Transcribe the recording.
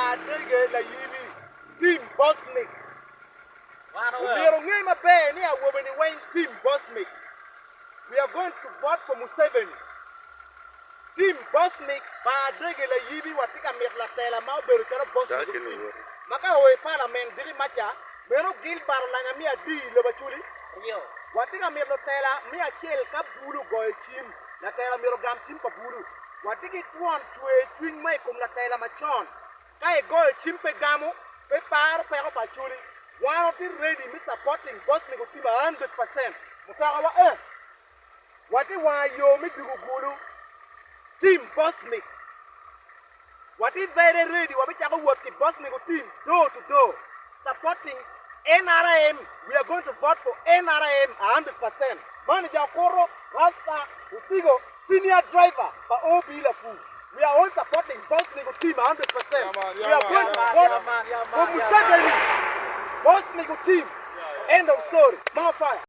Bardege Layibi, team Bosmic. Team Bosmic. We are going to vote for Museveni. Team Bosmic, Bardege Layibi, watika metla tela mau berkara Bosmic team. Maka hoy parliament diri macha, mero gil barlanya mia di lebachuli. Watika metla tela mia chel ka bulu goy chim, la tela mero gam chim pa bulu. Watiki tuan tue twing mai kum la tela machon. Kai goy chim pe gamu, pe par pe ko pachuli. One of the ready me supporting Bosmic team 100%. Mutaka wa Wati wa yo mi dugugulu team Bosmic. Wati very ready wa bichaka work the Bosmic team door to door supporting NRM. We are going to vote for NRM 100%. Manager Koro, Rasta, Usigo, senior driver for OB Lafu. We are all supporting Bosmic team 100%. We are going to vote for Museveni. Bosmic team. End of story. More fire.